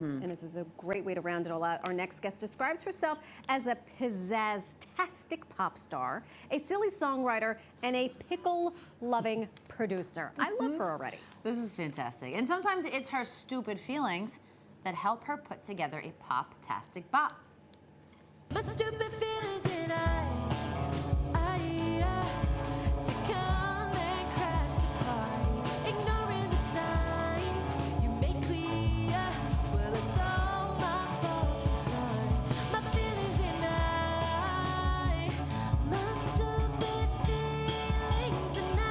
And this is a great way to round it all out. Our next guest describes herself as a pizzazz-tastic pop star, a silly songwriter, and a pickle-loving producer. I love her already. This is fantastic. And sometimes it's her stupid feelings that help her put together a pop-tastic bop. My stupid feelings and to come and crash the party, ignoring the signs you make clear. Well, it's all my fault, I'm sorry. My feelings and my stupid feelings and I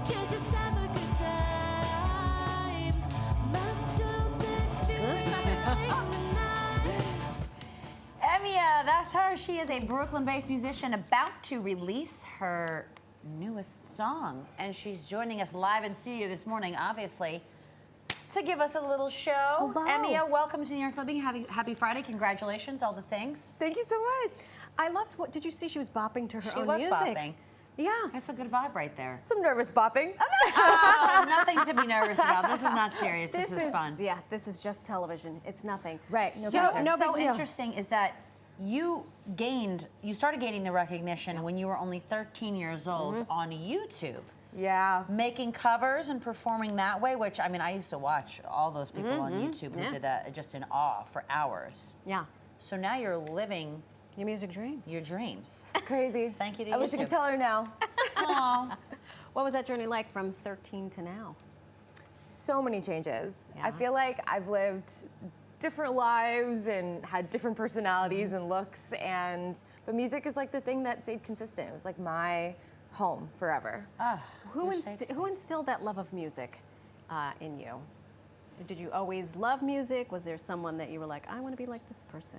can't just have a good time. My stupid feelings and Emia, that's her. She is a Brooklyn-based musician about to release her newest song. And she's joining us live in studio this morning, obviously, to give us a little show. Hello. Emia, welcome to New York Living. Happy Friday. Congratulations, all the things. Thank you so much. I loved what, did you see she was bopping to her She own was music? bopping. Yeah. That's a good vibe right there. Some nervous bopping. Oh, nothing to be nervous about. This is not serious. This is fun. Yeah, this is just television. It's nothing. Right, no So, pressure. No big so deal. interesting is that you started gaining the recognition when you were only 13 years old on YouTube. Yeah. Making covers and performing that way, which, I mean, I used to watch all those people on YouTube who did that just in awe for hours. Yeah. So now you're living Your music dream. your dreams. It's crazy. Thank you to I wish I YouTube. could tell her now. Aw. What was that journey like from 13 to now? So many changes. Yeah. I feel like I've lived different lives and had different personalities and looks, but music is like the thing that stayed consistent. It was like my home forever. Who instilled that love of music in you? Did you always love music? Was there someone that you were like, I want to be like this person?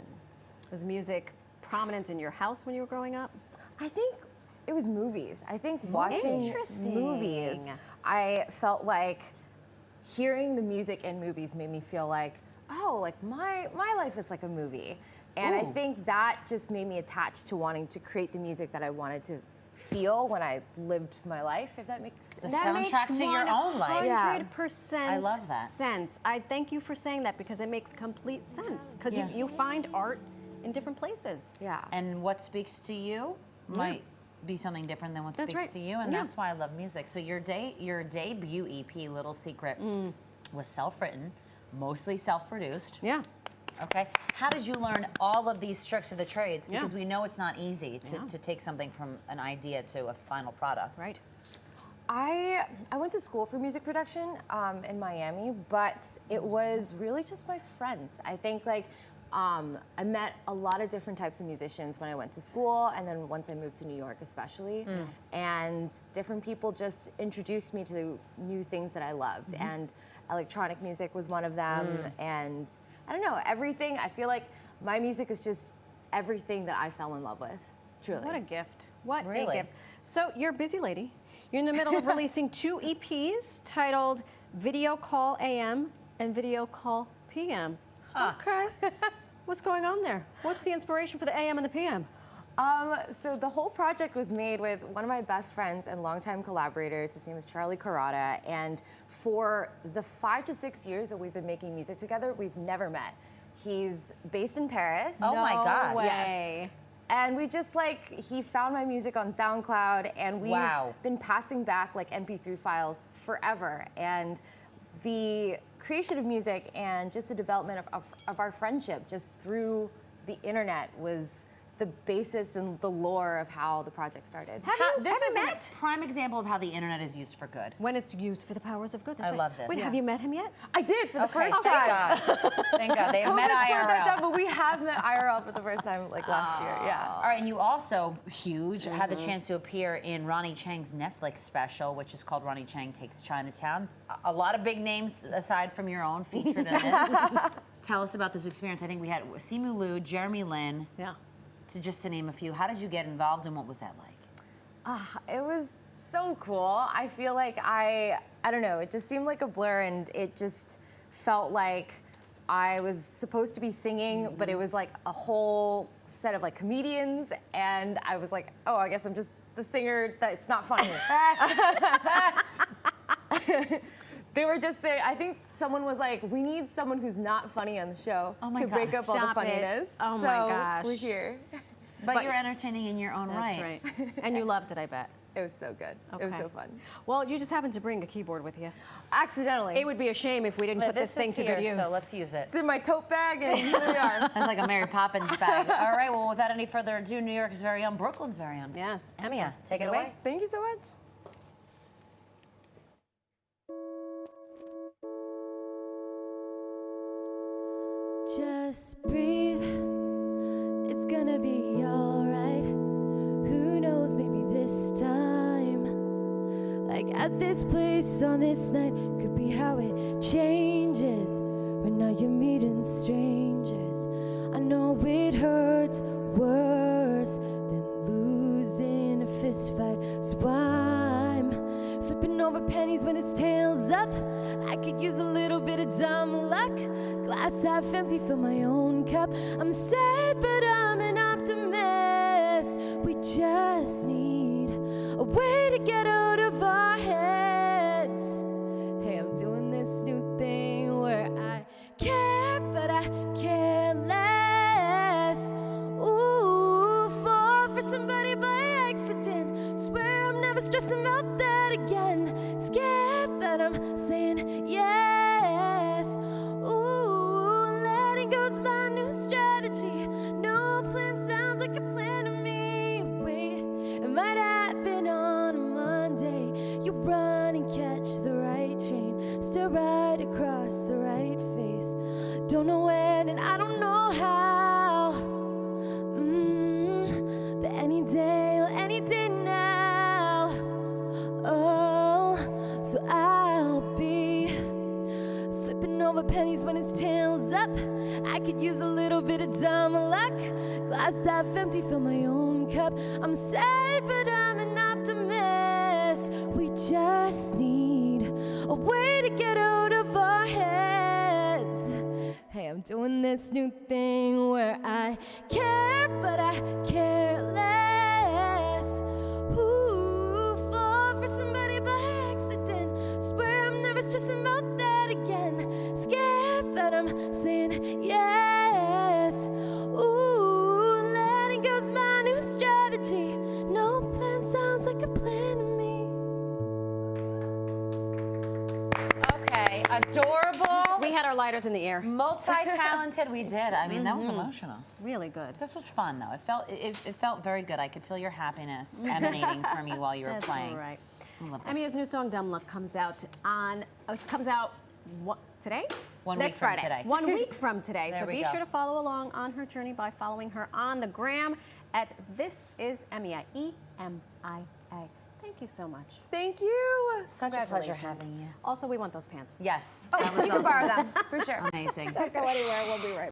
Was music prominent in your house when you were growing up? I think it was movies. I think watching Interesting. movies, I felt like hearing the music in movies made me feel like, oh, like my life is like a movie. And I think that just made me attached to wanting to create the music that I wanted to feel when I lived my life, if that makes sense. The soundtrack to your own life. 100% I love that. sense. I thank you for saying that because it makes complete sense. Because you find art in different places. Yeah. And what speaks to you might be something different than what That's speaks right. to you, and Yeah. that's why I love music. So your debut EP, Little Secret, was self-written, mostly self-produced. Yeah. Okay. How did you learn all of these tricks of the trades? Yeah. Because we know it's not easy to take something from an idea to a final product. Right. I went to school for music production in Miami, but it was really just my friends. I think I met a lot of different types of musicians when I went to school, and then once I moved to New York especially, and different people just introduced me to new things that I loved, and electronic music was one of them, and I don't know, everything. I feel like my music is just everything that I fell in love with, truly. What a gift. What a Really? gift. So you're a busy lady. You're in the middle of releasing 2 EPs titled Video Call AM and Video Call PM. Okay. What's going on there? What's the inspiration for the AM and the PM? So the whole project was made with one of my best friends and longtime collaborators. His name is Charlie Carrata, and for the 5 to 6 years that we've been making music together, we've never met. He's based in Paris. Oh my God. way. Yes. And we just he found my music on SoundCloud, and we've been passing back MP3 files forever. And the creation of music and just the development of our friendship just through the internet was the basis and the lore of how the project started. This is a prime example of how the internet is used for good. When it's used for the powers of good. That's I right. love this. Wait, Yeah. have you met him yet? I did for the first Thank time. God. Thank God. They have met COVID slowed that down, IRL. but we have met IRL for the first time last year. Yeah. All right, and you also, huge, had the chance to appear in Ronnie Chang's Netflix special, which is called Ronnie Chang Takes Chinatown. A lot of big names, aside from your own, featured in this. Tell us about this experience. I think we had Simu Liu, Jeremy Lin, Yeah. just to name a few. How did you get involved, and what was that like? It was so cool. I feel like I don't know, it just seemed like a blur, and it just felt like I was supposed to be singing, but it was like a whole set of comedians, and I was like, oh, I guess I'm just the singer that's not funny. They were just there. I think someone was like, we need someone who's not funny on the show Oh my to God. break up all the Stop it. funniness. Oh my so gosh. we're here. But you're entertaining in your own That's right. And you loved it, I bet. It was so good. It was Okay. so fun. Well, you just happened to bring a keyboard with you. Accidentally. It would be a shame if we didn't put this thing to good use. So let's use it. It's in my tote bag, and here we are. That's like a Mary Poppins bag. All right, well, without any further ado, New York's very own, Brooklyn's very own. Yes. Emia, take it away. Thank you so much. Just breathe, it's gonna be alright. Who knows, maybe this time, like at this place on this night, could be how it changes. When now you're meeting strangers. I know it hurts worse than losing a fist fight. So I'm flipping over pennies when it's tails up. I could use a little bit of dumb luck. Glass half empty, fill my own cup. I'm sad, but I'm an optimist. We just need a way to get out of our heads. Hey, I'm doing this new thing where I care, but I care less. Ooh, fall for somebody by accident. Swear I'm never stressing about that again. Scared, but I'm saying yes. Ooh, letting go's my new strategy. No plan sounds like a plan to me. Wait, it might happen on a Monday. You run and catch the right train, still right across the right face. Don't know when and I don't know how. But any day now. Oh, so I'll be flipping over pennies when it's tails up. I could use a little bit of dumb luck. Glass half empty, fill my own cup. I'm sad, but I'm an optimist. We just need a way to get out of our heads. Hey, I'm doing this new thing where I care, but I care less. Ooh, fall for somebody by accident. Swear I'm never stressing about that again. Scared, but I'm saying yes. Ooh, letting go's my new strategy. No plan sounds like a plan to me. Okay, adorable, We had our lighters in the air. multi-talented. We did. I mean, that was emotional. Really good. This was fun, though. It felt very good. I could feel your happiness emanating from you while you were That's playing. all right. I love this. Emia's new song "Dumb Luck" comes out today? One Next week from Friday. today. 1 week from today. There So we be go. sure to follow along on her journey by following her on the gram at This Is Emia, E-M-I-A. Thank you so much. Thank you. Such a pleasure Congratulations. having you. Also, we want those pants. Yes. You can borrow them, for sure. Amazing. Don't go anywhere. We'll be right back.